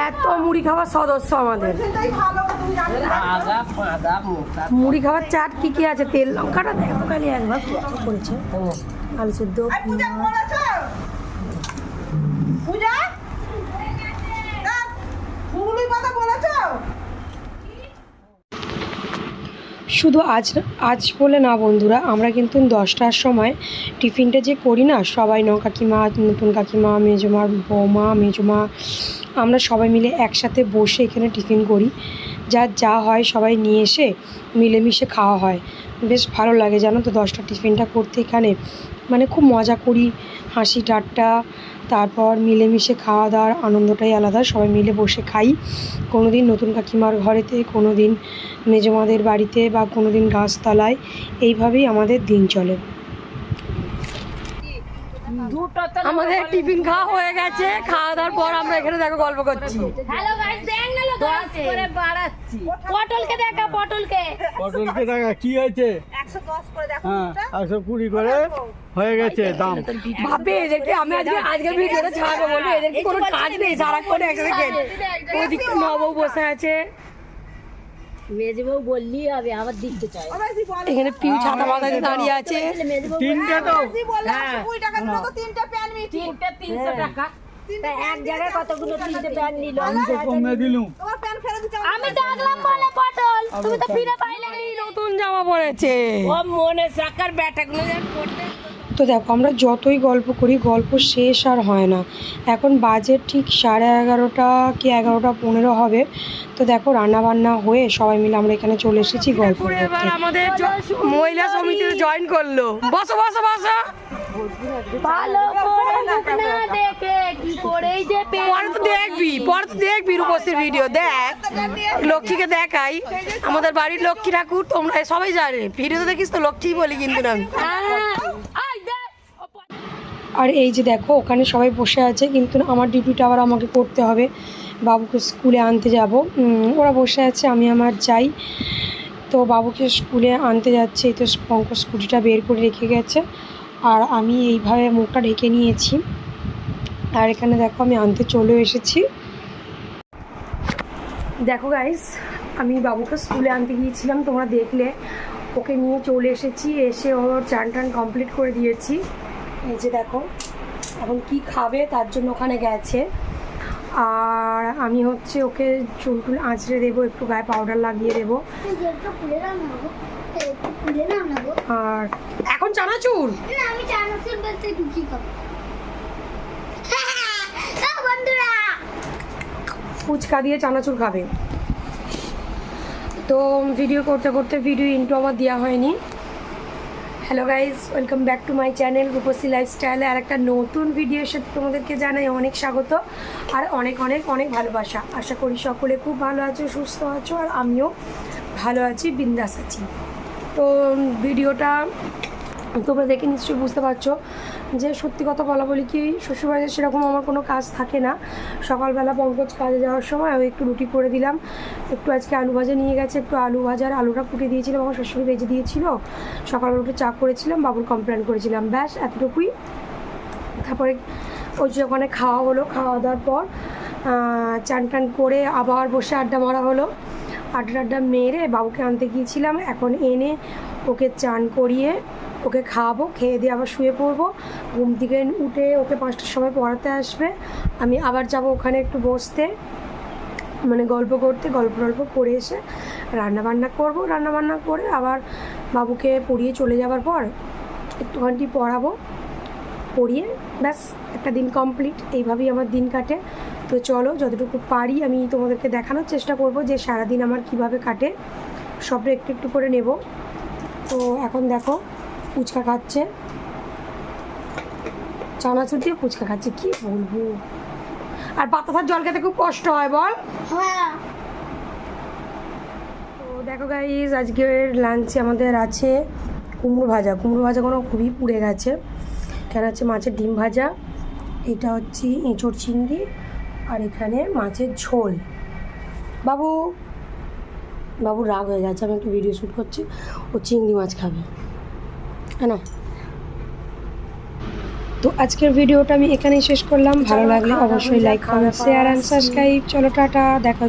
এত মুড়ি খাওয়ার সদস্য আমাদের। মুড়ি খাওয়ার চাট কি কি আছে? তেল লঙ্কাটা দেখো খালি একবার করেছে, আলু সেদ্ধ, শুধু আজ বলে না বন্ধুরা, আমরা কিন্তু 10টার সময় টিফিনটা যে করি না, সবাই কাকিমা, নতুন কাকিমা, মেজমা, বৌমা, মেজমা, আমরা সবাই মিলে একসাথে বসে এখানে টিফিন করি। যা হয় সবাই নিয়ে এসে মিলেমিশে খাওয়া হয়। বেশ ভালো লাগে জানো তো 10টা টিফিনটা করতে এখানে, মানে খুব মজা করি, হাসি ঠাট্টা, তারপর মিলেমিশে খাওয়া দাওয়ার আনন্দটাই আলাদা। সবাই মিলে বসে খাই, কোনো দিন নতুন কাকিমার ঘরেতে, কোনো দিন মেজমাদের বাড়িতে, বা কোনো দিন গাছতলায়, এইভাবেই আমাদের দিন চলে। আমাদের টিফিন খাওয়া হয়ে গেছে, খাওয়া দাওয়ার পর আমরা এখানে দেখো গল্প করছি। হ্যালো গাইস, দেখ না লোক করে বাড়াচ্ছি। পটলকে দেখা, পটলকে দেখা কি হয়েছে? 110 করে দেখো। হ্যাঁ 120 করে হয়ে গেছে দাম। ভাবে এদেরকে আমি আজকে ভিডিওটা ছাড়বো বলে, এদের কি কোনো কাজ নেই, সারাক্ষণ একসাথে খেয়ে। ওদিকে নবউ বসে আছে, মেজবউ বললি হবে, আবার দিতে চাই। এখানে পিউ ছাতা মাথায় দাঁড়িয়ে আছে। তিনটে তো, হ্যাঁ 20 টাকা দিলো তো 3টা প্যান মিষ্টি। 300 টাকা। এক জায়গায় কতগুলো 3টে প্যান নিল? আমি তো কমে দিলুম। তোমার প্যান ফেরত দিতে আমি ডাকলাম বলে পটল, তুমি তো ফিরে পাইলে না। নতুন জামা পরেছে ও মনে সাকার ব্যাটাগুলো যেন পড়তে। তো দেখো আমরা যতই গল্প করি, গল্প শেষ আর হয় না। এখন বাজে ঠিক 11:30 কি 11:15 হবে। তো দেখো রান্নাবান্না হয়ে সবাই মিলে আমরা এখানে চলে এসেছি গল্প করতে। আমাদের মহিলা সমিতিতে জয়েন করলো। বসো বসো বসো। ভালো করে মুখ না দেখে কি করেই যে পরে তো দেখবি রূপসীর ভিডিও দেখ, লক্ষ্মীকে দেখাই, আমাদের বাড়ির লক্ষ্মী ঠাকুর তোমরা সবাই জানে, ভিডিওতে দেখিস তো লক্ষ্মী বলি কিন্তু না আমি। আর এই যে দেখো ওখানে সবাই বসে আছে, কিন্তু আমার ডিউটিটা আবার আমাকে করতে হবে, বাবুকে স্কুলে আনতে যাব। ওরা বসে আছে, আমি আমার যাই। তো বাবুকে স্কুলে আনতে যাচ্ছে, এই তো পঙ্কজ স্কুটিটা বের করে রেখে গেছে, আর আমি এইভাবে মুখটা ঢেকে নিয়েছি। আর এখানে দেখো আমি আনতে চলে এসেছি। দেখো গাইস, আমি বাবুকে স্কুলে আনতে গিয়েছিলাম, তোমরা দেখলে। ওকে নিয়ে চলে এসেছি, এসে ওর চান টান কমপ্লিট করে দিয়েছি। এই যে দেখো এখন কি খাবে তার জন্য ওখানে গেছে। আর আমি হচ্ছে ওকে চুল টুল আঁচড়ে দেবো, একটু গায়ে পাউডার লাগিয়ে দেবো। আর এখন চানাচুর, আমি চানাচুর বলতে কি খাবো বন্ধুরা, ফুচকা দিয়ে চানাচুর খাবে। তো ভিডিও করতে করতে ভিডিও ইন্ট্রো আমার দেওয়া হয়নি। Hello guys, welcome back to my channel Rupasi লাইফস্টাইলে। আর একটা নতুন ভিডিওর সাথে তোমাদেরকে জানাই অনেক স্বাগত আর অনেক অনেক অনেক ভালোবাসা। আশা করি সকলে খুব ভালো আছো, সুস্থ আছো, আর আমিও ভালো আছি, বিন্দাস আছি। তো ভিডিওটা তোমরা দেখে নিশ্চয়ই বুঝতে পারছো যে সত্যি কথা বলা বলি কি, শ্বশুরবাড়িতে সেরকম আমার কোনো কাজ থাকে না। সকালবেলা পঙ্কজ কাজে যাওয়ার সময় একটু রুটি করে দিলাম, একটু আজকে আলু ভাজা নিয়ে গেছে, একটু আলু ভাজার আলুটা কুটে দিয়েছিলাম, আমার শ্বশুর ভেজে দিয়েছিল। সকালবেলা একটু চা করেছিলাম, বাবুর কমপ্লেন করেছিলাম, ব্যাস এতটুকুই। তারপরে ওই যে ওখানে খাওয়া হলো, খাওয়া দাওয়ার পর চান টান করে আবার বসে আড্ডা মারা হলো। আড্ডা মেরে বাবুকে আনতে গিয়েছিলাম, এখন এনে ওকে চান করিয়ে ওকে খাওয়াবো, খেয়ে দিয়ে আবার শুয়ে পড়বো। ঘুম থেকে উঠে ওকে 5টার সময় পড়াতে আসবে, আমি আবার যাব ওখানে একটু বসতে, মানে গল্প করতে, গল্প করে এসে রান্নাবান্না করব। রান্নাবান্না করে আবার বাবুকে পড়িয়ে চলে যাওয়ার পর একটুখানি পড়াবো, পড়িয়ে ব্যাস একটা দিন কমপ্লিট। এইভাবেই আমার দিন কাটে। তো চলো যতটুকু পারি আমি তোমাদেরকে দেখানোর চেষ্টা করব যে সারাদিন আমার কিভাবে কাটে, সবটা একটু একটু করে নেব। তো এখন দেখো ফুচকা খাচ্ছে, চানাচুর দিয়ে ফুচকা খাচ্ছে, কি বলবো। আর বাতাসার জল খেতে খুব কষ্ট হয় বল। তো দেখো গাইস, আজকের লাঞ্চে আমাদের আছে কুমড়ো ভাজা কোনো খুবই পুড়ে গেছে। এখানে আছে মাছের ডিম ভাজা, এটা হচ্ছে এঁচোড় চিংড়ি, আর এখানে মাছের ঝোল। বাবু রাগ হয়ে গেছে, আমি একটু ভিডিও শ্যুট করছি, ও চিংড়ি মাছ খাবে, হ্যাঁ না। তো আজকের ভিডিওটা আমি এখানেই শেষ করলাম। ভালো লাগলে অবশ্যই like comment share and subscribe. চলো টাটা, দেখা